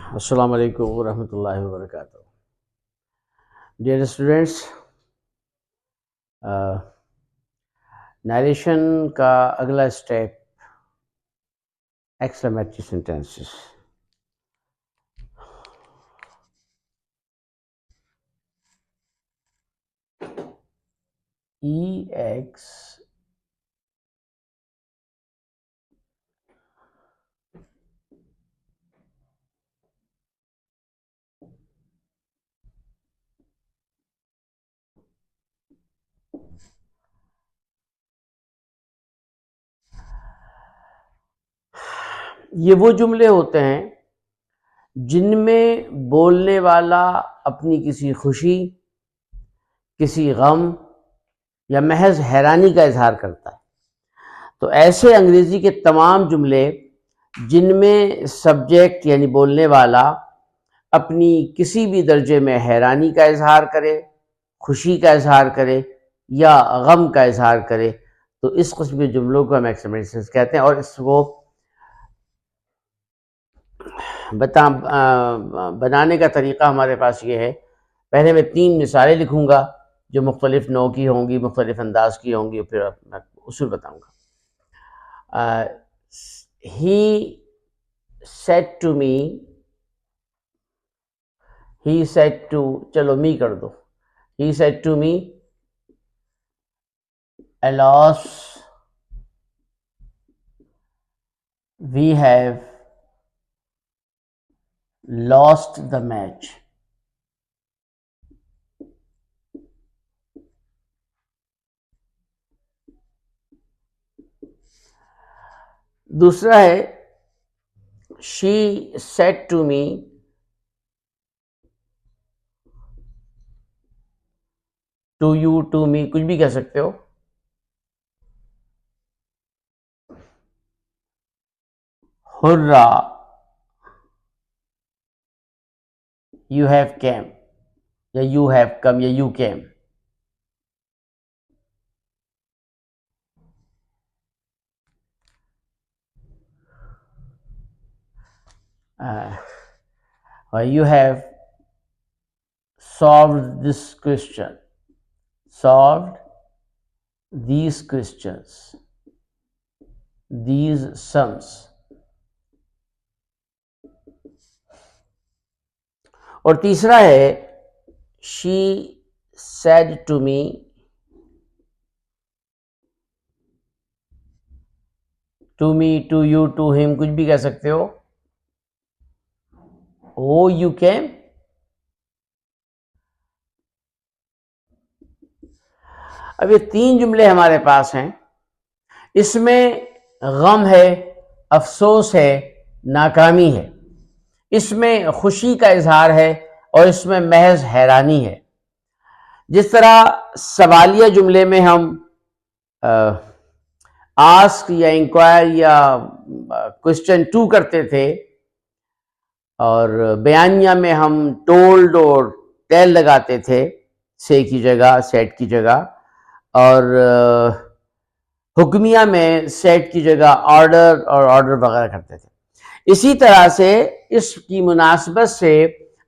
अस्सलाम वालेकुम वरहमतुल्लाहि वबरकातुहू। डियर स्टूडेंट्स, नरेशन का अगला स्टेप एक्सक्लेमेटरी सेंटेंसेस। ई एक्स ये वो जुमले होते हैं जिनमें बोलने वाला अपनी किसी खुशी, किसी गम या महज हैरानी का इजहार करता है। तो ऐसे अंग्रेजी के तमाम जुमले जिनमें सब्जेक्ट यानी बोलने वाला अपनी किसी भी दर्जे में हैरानी का इजहार करे, खुशी का इजहार करे या गम का इजहार करे, तो इस किस्म के जुमलों को हम एक्सक्लेमेटरी कहते हैं। और इसको बनाने का तरीक़ा हमारे पास ये है। पहले मैं 3 मिसालें लिखूंगा जो मुख्तलिफ नौ की होंगी, मुख्तलिफ अंदाज की होंगी, फिर मैं उसूल बताऊंगा। He said to me, he said to, चलो मी कर दो। He said to me, alas we have lost the match। दूसरा है she said to me, to you, to me, कुछ भी कह सकते हो। हुर्रा you have came, या you have come, या you came। You have solved this question, solved these questions, these sums। और तीसरा है she said to me, to me, to you, to him, कुछ भी कह सकते हो। Oh you came। अब ये 3 जुमले हमारे पास हैं। इसमें गम है, अफसोस है, नाकामी है। इसमें खुशी का इजहार है और इसमें महज हैरानी है। जिस तरह सवालिया जुमले में हम आस्क या इंक्वायर या क्वेश्चन 2 करते थे, और बयानिया में हम टोल्ड और टेल लगाते थे, से की जगह, सेट की जगह, और हुक्मिया में सेट की जगह ऑर्डर और ऑर्डर वगैरह करते थे। इसी तरह से इसकी मुनासबत से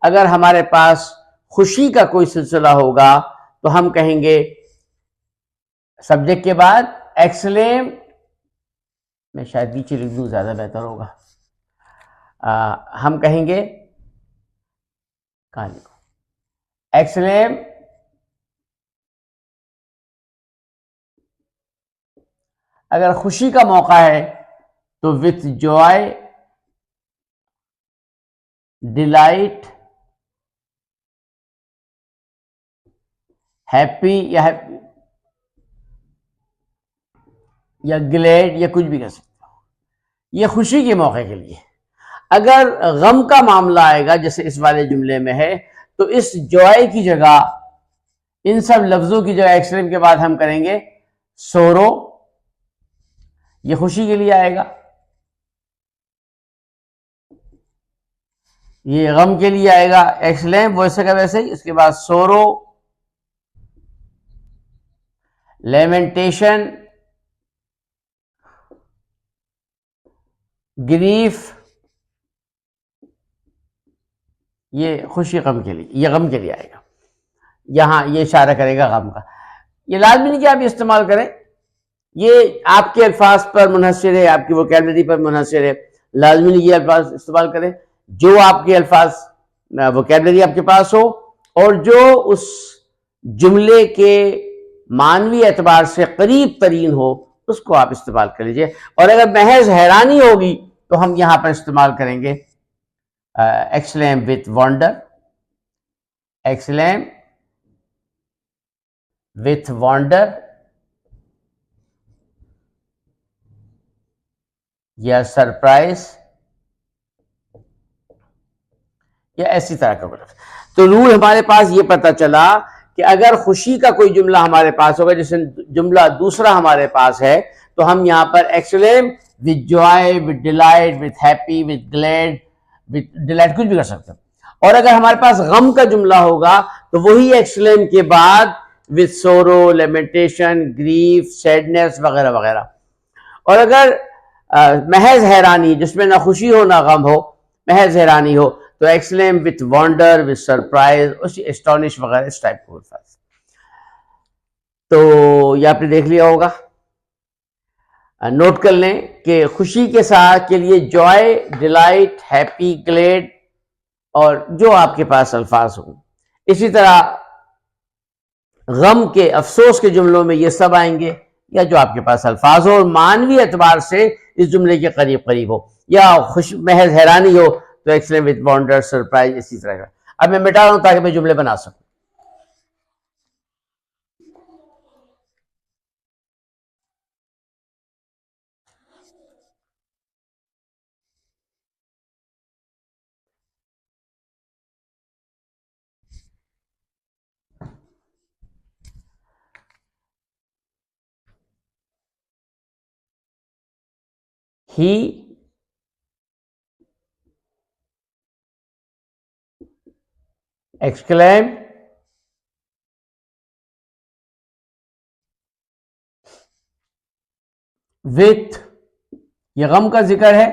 अगर हमारे पास खुशी का कोई सिलसिला होगा तो हम कहेंगे सब्जेक्ट के बाद एक्सलेम, मैं शायद नीचे लिख दूं, ज़्यादा बेहतर होगा। हम कहेंगे, कहाँ लिखो, एक्सलेम अगर खुशी का मौका है तो विथ जॉय, डिलाइट, हैप्पी या ग्लैड या कुछ भी कह सकते हो, ये खुशी के मौके के लिए। अगर गम का मामला आएगा जैसे इस वाले जुमले में है, तो इस जॉय की जगह, इन सब लफ्जों की जगह एक्सट्रीम के बाद हम करेंगे सोरो, ये खुशी के लिए आएगा। ये गम के लिए आएगा एक्सलेम वैसे का वैसे ही। उसके बाद सोरो, लेमेंटेशन, ग्रीफ, ये खुशी गम के लिए, ये गम के लिए आएगा, यहाँ ये इशारा करेगा गम का। ये लाजमी नहीं कि आप इस्तेमाल करें, ये आपके अल्फाज पर मुनहसर है, आपकी वोकैबलरी पर मुनहसर है। लाजमी नहीं ये अल्फाज इस्तेमाल करें, जो आपके अल्फाज वोकैबलरी आपके पास हो और जो उस जुमले के मानवी एतबार से करीब तरीन हो, उसको आप इस्तेमाल कर लीजिए। और अगर महज हैरानी होगी तो हम यहां पर इस्तेमाल करेंगे exclaim with wonder, exclaim with wonder या सरप्राइज या ऐसी तरह का कुछ। तो रूल हमारे पास ये पता चला कि अगर खुशी का कोई जुमला हमारे पास होगा, जैसे जुमला दूसरा हमारे पास है, तो हम यहां पर exclaim with Joy, with delight, with happy, with glad, with delight कुछ भी कर सकते हैं। और अगर हमारे पास गम का जुमला होगा तो वही एक्सलेम के बाद विद सोरो, लेमेंटेशन, ग्रीफ, सैडनेस वगैरह वगैरह। और अगर महज हैरानी जिसमें ना खुशी हो ना गम हो, महज हैरानी हो, तो exclaim with wonder, with surprise, उसी एस्टॉनिश वगैरह इस टाइप को अल्फाज। तो ये आपने देख लिया होगा। नोट कर लें कि खुशी के साथ के लिए जॉय, डिलाइट, हैप्पी, ग्लेड और जो आपके पास अल्फाज हो। इसी तरह गम के, अफसोस के जुमलों में ये सब आएंगे, या जो आपके पास अल्फाज हो और मानवी एतबार से इस जुमले के करीब करीब हो, या खुश महज हैरानी हो तो एक्सलेम विद वंडर, सरप्राइज, इसी तरह का। अब मैं मिटा रहा हूं ताकि मैं जुमले बना सकूं। ही exclaimed with, ये गम का जिक्र है,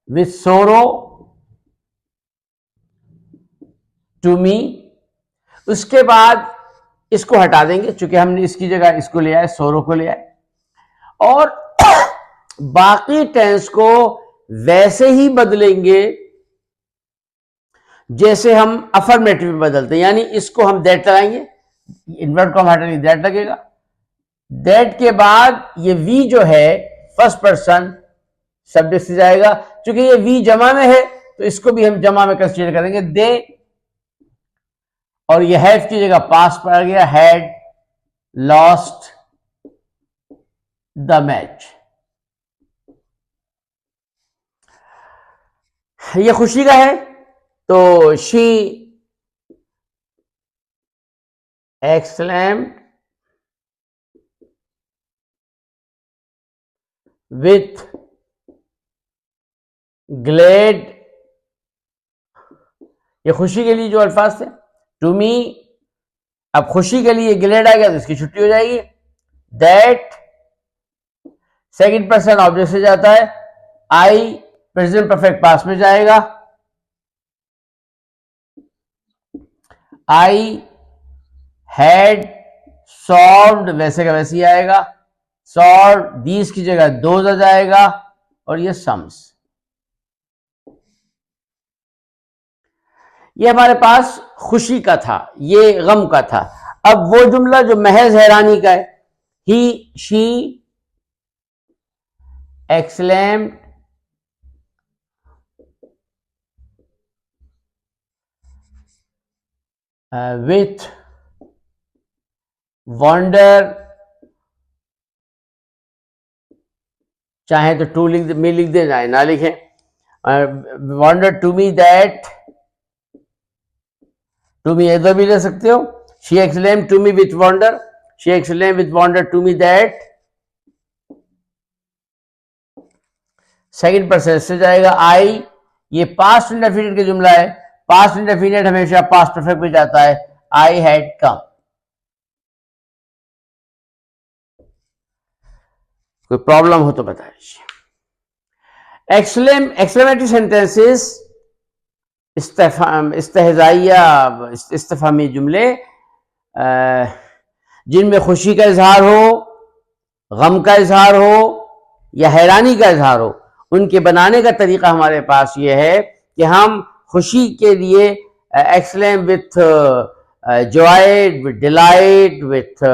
with sorrow to me। उसके बाद इसको हटा देंगे चूंकि हमने इसकी जगह इसको ले आए, सोरो को ले आए, और बाकी टेंस को वैसे ही बदलेंगे जैसे हम अफर्मेटिव में बदलते हैं। यानी इसको हम दैट लगाएंगे, इन्वर्ट को हम हटाएंगे, दैट लगेगा। दैट के बाद ये वी जो है फर्स्ट पर्सन सब्जेक्ट से जाएगा, क्योंकि ये वी जमा में है तो इसको भी हम जमा में कंसीडर करेंगे, दे। और ये हैव की जगह पास पर आ गया, हैड लॉस्ट द मैच। ये खुशी का है, तो शी exclaimed with glad, ये खुशी के लिए जो अल्फाज थे, टू मी। अब खुशी के लिए ग्लेड आ गया तो इसकी छुट्टी हो जाएगी। दैट सेकंड पर्सन ऑब्जेक्ट से जाता है, आई प्रेजेंट परफेक्ट पास्ट में जाएगा, आई हैड सॉल्व्ड वैसे का वैसे ही आएगा, सॉल्व दीज की जगह दोज आ जाएगा, और ये सम्स। ये हमारे पास खुशी का था, ये गम का था। अब वो जुमला जो महज हैरानी का है, ही शी exclaimed with wonder, चाहे तो टू लिख दे, मी लिख दे, चाहे ना लिखें, wonder to me that, to me इधर भी ले सकते हो। She exclaimed to me with wonder, she exclaimed with wonder to me that, second person से जाएगा, आई। ये पास्ट इंडेफिनिट का जुमला है, पास्ट इंडेफिनिट हमेशा पास्ट परफेक्ट में जाता है, आई हैड कम। कोई प्रॉब्लम हो तो बता दीजिए। एक्सक्लेमेटरी सेंटेंसेस इस्तेहज़ाइया इस्तिफ़हामी जुमले जिनमें खुशी का इजहार हो, गम का इजहार हो या हैरानी का इजहार हो, उनके बनाने का तरीका हमारे पास ये है कि हम खुशी के लिए exclaim with Joy, with delight, with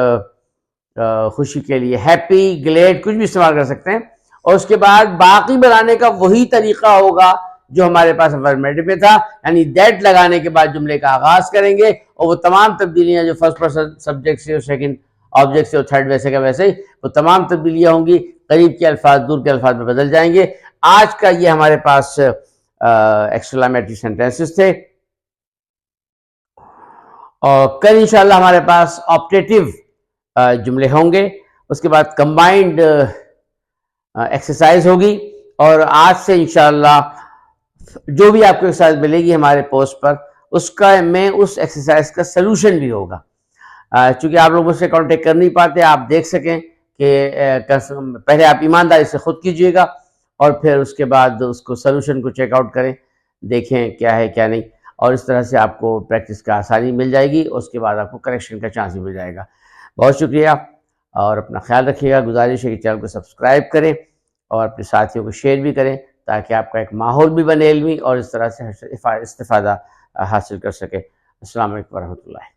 खुशी के लिए हैप्पी, ग्लेड, कुछ भी इस्तेमाल कर सकते हैं। और उसके बाद बाकी बनाने का वही तरीका होगा जो हमारे पास अफर्मेटिव में था, यानी दैट लगाने के बाद जुमले का आगाज करेंगे और वो तमाम तब्दीलियां जो फर्स्ट पर्सन सब्जेक्ट से और सेकंड ऑब्जेक्ट से और थर्ड वैसे का वैसे ही वो तमाम तब्दीलियां होंगी, करीब के अल्फाज दूर के अल्फाज में बदल जाएंगे। आज का ये हमारे पास एक्सक्लेमेटरी सेंटेंसेस थे और कल इंशाल्लाह हमारे पास ऑप्टेटिव जुमले होंगे। उसके बाद कंबाइंड एक्सरसाइज होगी और आज से इंशाल्लाह जो भी आपको एक्सरसाइज मिलेगी हमारे पोस्ट पर उसका में उस एक्सरसाइज का सलूशन भी होगा। चूंकि आप लोग मुझसे कांटेक्ट कर नहीं पाते, आप देख सकें कि पहले आप ईमानदारी से खुद कीजिएगा और फिर उसके बाद उसको सलूशन को चेकआउट करें, देखें क्या है क्या नहीं, और इस तरह से आपको प्रैक्टिस का आसानी मिल जाएगी। उसके बाद आपको करेक्शन का चांस भी मिल जाएगा। बहुत शुक्रिया और अपना ख्याल रखिएगा। गुजारिश है कि चैनल को सब्सक्राइब करें और अपने साथियों को शेयर भी करें ताकि आपका एक माहौल भी बने इल्मी और इस तरह से इस्तिफ़ादा हासिल कर सके। अस्सलाम वालेकुम वरहमतुल्लाह।